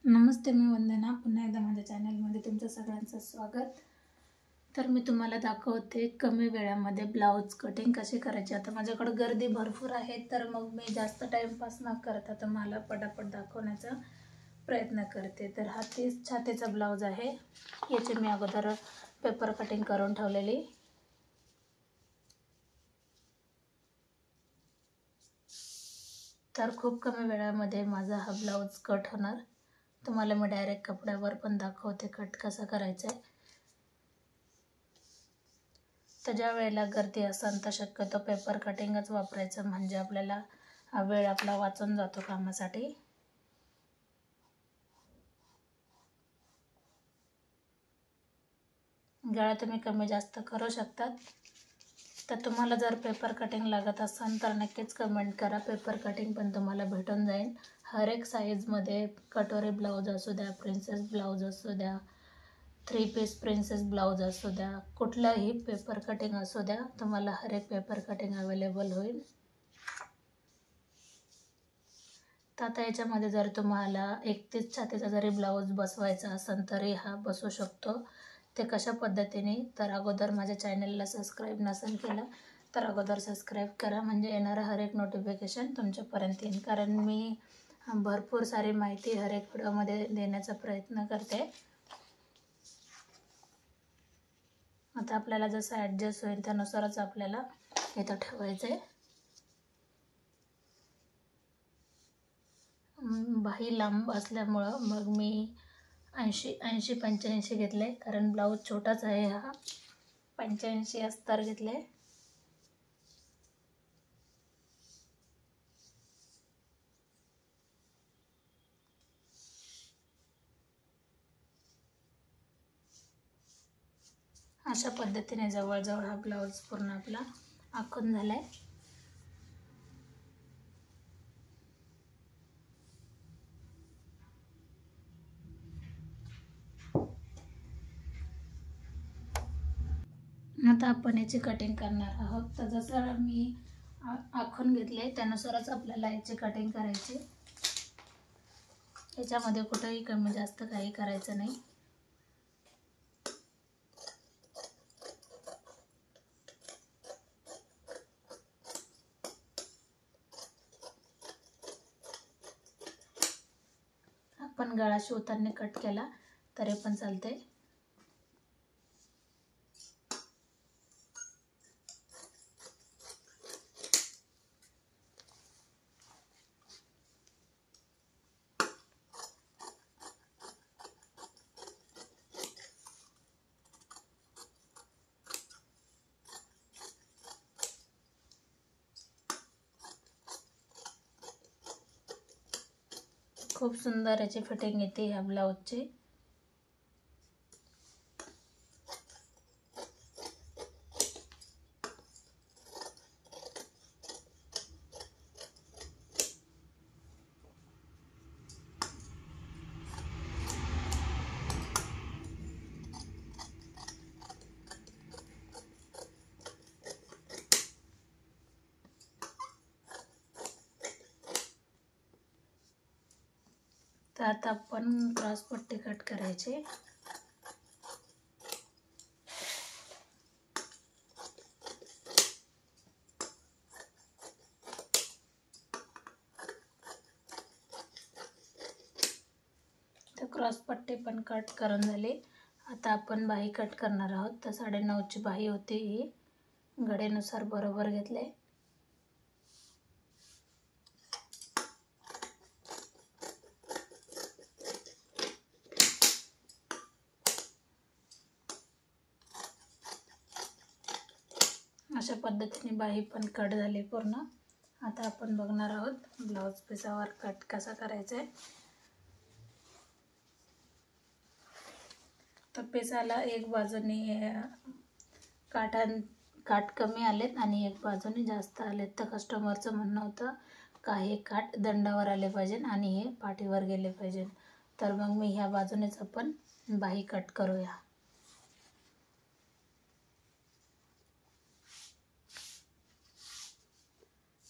नमस्ते, मी वंदना. पुन्हा एकदा माझ्या चॅनलमध्ये तुमचं सगळ्यांचं स्वागत. तर मी तुम्हाला दाखवते कमी वेळामध्ये ब्लाऊज कटिंग कशी करायची. आता माझ्याकडे गर्दी भरपूर आहे, तर मग मी जास्त टाईमपास न करता तुम्हाला पटापट दाखवण्याचा प्रयत्न करते. तर हा 30 छातीचा ब्लाऊज आहे. याची मी अगोदर पेपर कटिंग करून ठेवलेली. तर खूप कमी वेळामध्ये माझा हा ब्लाऊज कट होणार. तुम्हाला मी डायरेक्ट कपड्यावर पण दाखवते कट कसा करायचा आहे. तर ज्या वेळेला गर्दी असेल तर शक्यतो पेपर कटिंगच वापरायचं, म्हणजे आपल्याला वेळ आपला वाचून जातो कामासाठी. गळा तुम्ही कमी जास्त करू शकतात. तर तुम्हाला जर पेपर कटिंग लागत असेल तर नक्कीच कमेंट करा. पेपर कटिंग पण तुम्हाला भेटून जाईल. हर एक साईजमध्ये कटोरी ब्लाऊज असू द्या, प्रिन्सेस ब्लाऊज असू द्या, 3 पीस प्रिन्सेस ब्लाऊज असू द्या, कुठलाही पेपर कटिंग असू द्या, तुम्हाला हर एक पेपर कटिंग अवेलेबल होईल. तर आता याच्यामध्ये जर तुम्हाला 31 छातीचा जरी ब्लाऊज बसवायचा असेल तरी हा बसू शकतो. ते कशा पद्धतीने, तर अगोदर माझ्या चॅनलला सबस्क्राईब नसेल केलं तर अगोदर सबस्क्राईब करा, म्हणजे येणारं हर एक नोटिफिकेशन तुमच्यापर्यंत येईल. कारण मी भरपूर सारी माहिती हर एक व्हिडिओमध्ये देण्याचा प्रयत्न करते. आता आपल्याला जसं ॲडजस्ट होईल त्यानुसारच आपल्याला इथं ठेवायचं आहे. बाही लांब असल्यामुळं मग मी 80-85 घेतले, कारण ब्लाऊज छोटाच आहे हा. 85 अस्तर घेतले. अशा पद्धतीने जवळजवळ हा ब्लाऊज पूर्ण आपला आखून झालाय. आता आपण याची कटिंग करणार आहोत. तर जसं मी आखून घेतले त्यानुसारच आपल्याला याची कटिंग करायची. याच्यामध्ये कुठेही कमी जास्त काही करायचं नाही. आपण गळा शिवताना कट केला तरी पण चालते. खूप सुंदर याची फिटिंग येते ह्या ब्लाऊजची. तर आता आपण क्रॉस पट्टी कट करायची. तर क्रॉस पट्टी पण कट करून झाली. आता आपण बाही कट करणार आहोत. तर 9.5ची बाही होती ही. गळेनुसार बरोबर घेतले. अशा पद्धतीने बाही पण कट झाली पूर्ण. आता आपण बघणार आहोत ब्लाऊज पिसावर कट कसा करायचा आहे. तर पिसाला एक बाजूने काठ कमी आलेत आणि एक बाजूने जास्त आलेत. तर कस्टमरचं म्हणणं होतं का हे काठ दंडावर आले पाहिजे आणि हे पाठीवर गेले पाहिजे. तर मग मी ह्या बाजूनेच आपण बाही कट करूया.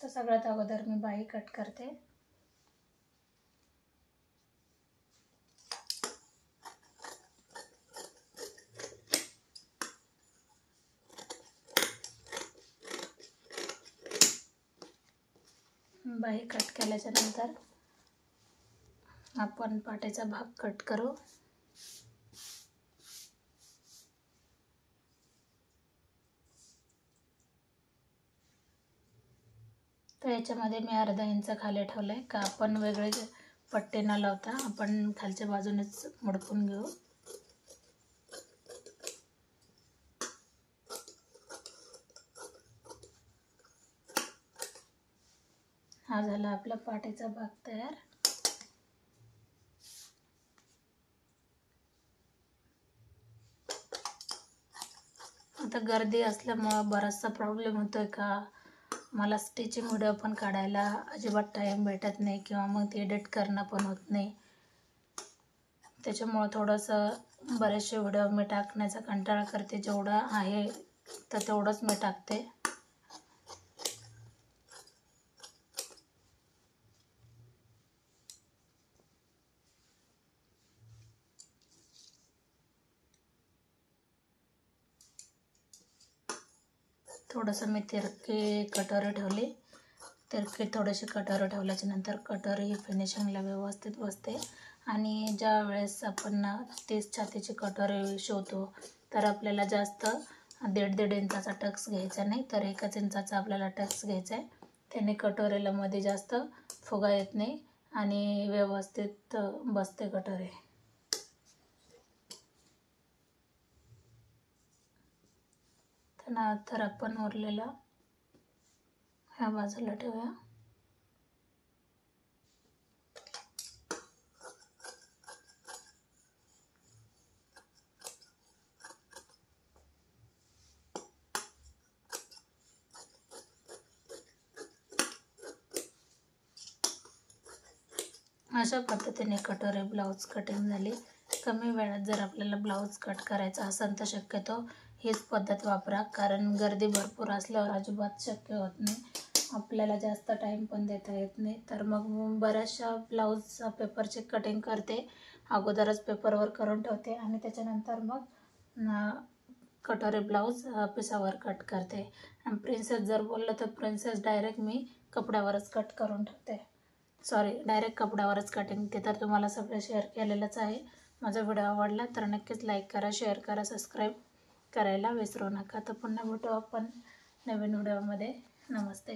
तर सगळ्यात अगोदर मी बाही कट करते. बाही कट केल्याच्या नंतर आपण पाट्याचा भाग कट करू. तर याच्यामध्ये मी अर्धा इंच खाली ठेवलंय का आपण वेगळे पट्टे न लावता आपण खालच्या बाजूनेच मडकून घेऊ. हा झाला आपला पाट्याचा भाग तयार. आता गर्दी असल्यामुळं बराचसा प्रॉब्लेम होतोय का मला स्टिचिंग व्हिडिओ पण काढायला अजिबात टाईम भेटत नाही किंवा मग ते एडिट करणं पण होत नाही. त्याच्यामुळं थोडंसं बरेचसे व्हिडिओ मी टाकण्याचा कंटाळा करते. जेवढं आहे तर तेवढंच मी टाकते. थोडंसं मी तिरके कटोरे ठेवले. तिरके थोडेसे कटोरे ठेवल्याच्या नंतर कटोरी ही फिनिशिंगला व्यवस्थित बसते. आणि ज्या वेळेस आपण 30 छातीची कटोरी शिवतो तर आपल्याला जास्त 1.5 इंचाचा टक्स घ्यायचा नाही, तर 1 इंचाचा आपल्याला टक्स घ्यायचा आहे. त्याने कटोरीला मध्ये जास्त फुगा येत नाही आणि व्यवस्थित बसते कटोरी. तर आपण उरलेला ह्या बाजूला ठेवूया. अशा पद्धतीने कटोरी ब्लाऊज कटिंग झाली. कमी वेळात जर आपल्याला ब्लाऊज कट करायचा असेल तर शक्यतो हीच पद्धत वापरा, कारण गर्दी भरपूर असल्यावर अजिबात शक्य होत नाही. आपल्याला जास्त टाईम पण देता येत नाही. तर मग बऱ्याचशा ब्लाऊज पेपरची कटिंग करते, अगोदरच पेपरवर करून ठेवते आणि त्याच्यानंतर मग कटोरी ब्लाऊज पिसावर कट करते. आणि प्रिन्सेस जर बोललं तर प्रिन्सेस डायरेक्ट मी कपड्यावरच कट करून ठेवते. डायरेक्ट कपड्यावरच कटिंग ते तर तुम्हाला सगळं शेअर केलेलंच आहे. माझा व्हिडिओ आवडला तर नक्कीच लाईक करा, शेअर करा, सबस्क्राईब करायला विसरू नका. तर पुन्हा भेटू आपण नवीन व्हिडिओमध्ये. नमस्ते.